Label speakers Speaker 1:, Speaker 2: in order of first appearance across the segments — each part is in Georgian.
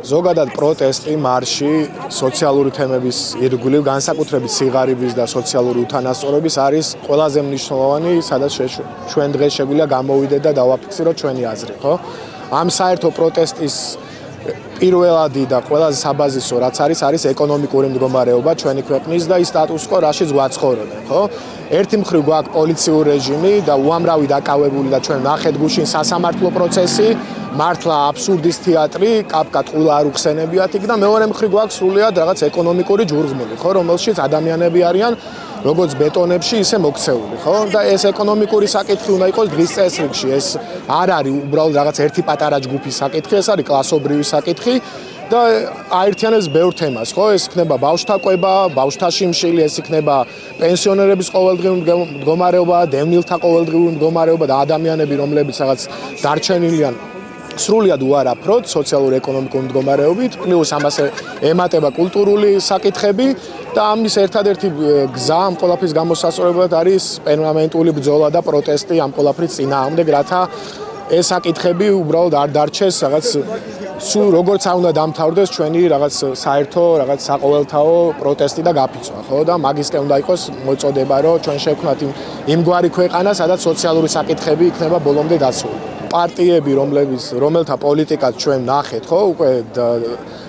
Speaker 1: ზოგადად პროტესტი, მარში, სოციალური თემების ირგვლივ, განსაკუთრებით სიღარიბის და სოციალური უთანასწორობის არის ყველაზე მნიშვნელოვანი, სადაც ჩვენ დღეს შეგვიძლია გამოვიდეთ და დავაფიქსიროთ ჩვენი აზრი, ხო? ამ საერთო პროტესტის პირველადი და ყველაზე საბაზისო რაც არის ეკონომიკური მდგომარეობა ჩვენი ქვეყნის და ის სტატუს-კვო, რაშიც გვაცხოვრებენ, ხო? ერთი მხრივ გვაქვს პოლიციური რეჟიმი და უამრავი დაკავებული და ჩვენ ნახეთ გუშინ სასამართლო პროცესი, მართლა აბსურდის თეატრი, კაპკა ტყუილა არ უხსენებიათ იქ და მეორე მხრივ გვაქვს სრულიად რაღაც ეკონომიკური ჯურღმული, ხო, რომელშიც ადამიანები არიან როგორც ბეტონებში, ისე მოქცეული, ხო? და ეს ეკონომიკური საკითხი უნდა იყოს დღის წესრიგში, ეს არ არის უბრალოდ რაღაც ერთი პატარა ჯგუფის საკითხი, ეს არის კლასობრივი საკითხი და აერთიანებს ბევრ თემას, ხო? ეს იქნება ბავშვთა კვება, ბავშვთა შიმშილი, ეს იქნება პენსიონერების ყოველდღიური მდგომარეობა, დევნილთა ყოველდღიური მდგომარეობა და ადამიანები, რომლებიც რაღაც დარჩენილიან სრულიად უარაფროდ სოციალურ-ეკონომიკურ მდგომარეობით, პლუს ამას ემატება კულტურული საკითხები და ამის ერთადერთი გზა ამ ყველაფრის გამოსასწორებლად არის პერმანენტული ბრძოლა და პროტესტი ამ ყველაფრის წინააღმდეგ, რათა ეს საკითხები უბრალოდ არ დარჩეს რაღაც სულ როგორც არ უნდა დამთავრდეს ჩვენი რაღაც საერთო რაღაც საყოველთაო პროტესტი და გაფიცვა, ხო? და მაგისკენ უნდა იყოს მოწოდება, რომ ჩვენ შევქმნათ იმგვარი ქვეყანა, სადაც სოციალური საკითხები იქნება ბოლომდე დაცული. პარტიები, რომელთა პოლიტიკაც ჩვენ ნახეთ, ხო,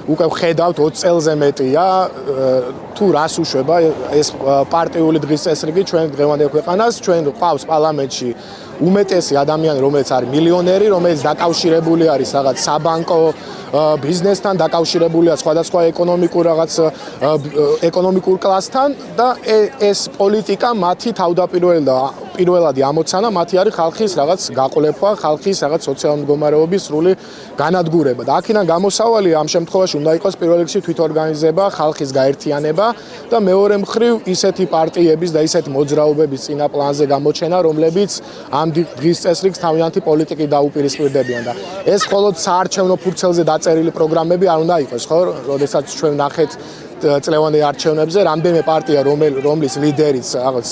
Speaker 1: უკვე ხედავთ 20 წელზე მეტია, თუ რას უშვება ეს პარტიული დღის წესრიგი ჩვენ დღევანდელ ქვეყანას, ჩვენ ყავს პარლამენტში უმეტესი ადამიანი, რომელიც არის მილიონერი, რომელიც დაკავშირებული არის რაღაც საბანკო ბიზნესთან, დაკავშირებულია სხვადასხვა ეკონომიკურ კლასთან და ეს პოლიტიკა მათი თავდაპირველადი ამოცანა მათი არის ხალხის რაღაც გაყოლება, ხალხის რაღაც სოციალური მდგომარეობის სრული განადგურება და აქედან გამოსავალი ამ შემთხვევაში უნდა იყოს პირველ რიგში თვითორგანიზება, ხალხის გაერთიანება და მეორე მხრივ ისეთი პარტიების და ისეთი მოძრაობების წინა პლანზე გამოჩენა, რომლებიც ამ დღის წესრიგს თავიანთი პოლიტიკით დაუპირისპირდებიან და ეს მხოლოდ საარჩევნო ფურცელზე დაწერილი პროგრამები არ უნდა იყოს, ხო? როდესაც ჩვენ ნახეთ წლევანდელ არჩევნებზე რამდენიმე პარტია, რომლის ლიდერიც რაღაც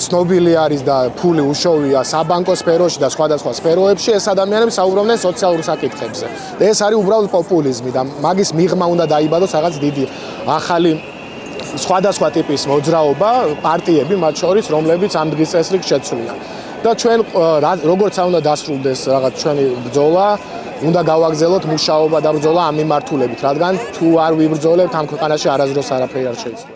Speaker 1: ცნობილი არის და ფული უშოვია საბანკო სფეროში და სხვადასხვა სფეროებში, ეს ადამიანები საუბრობდნენ სოციალურ საკითხებზე. და ეს არის უბრალოდ პოპულიზმი და მაგის მიღმა უნდა დაიბადოს რაღაც დიდი ახალი სხვადასხვა ტიპის მოძრაობა, პარტიები მათ შორის, რომლებიც ამ დღის წესრიგს შეცვლიან. და ჩვენ როგორც არ უნდა დასრულდეს რაღაც ჩვენი ბრძოლა, უნდა გავაგზავნოთ მუშაობა და ბრძოლა ამ მიმართულებით, რადგან თუ არ ვიბრძოლებთ ამ ქვეყანაში არასდროს არაფერი არ შეიძლება.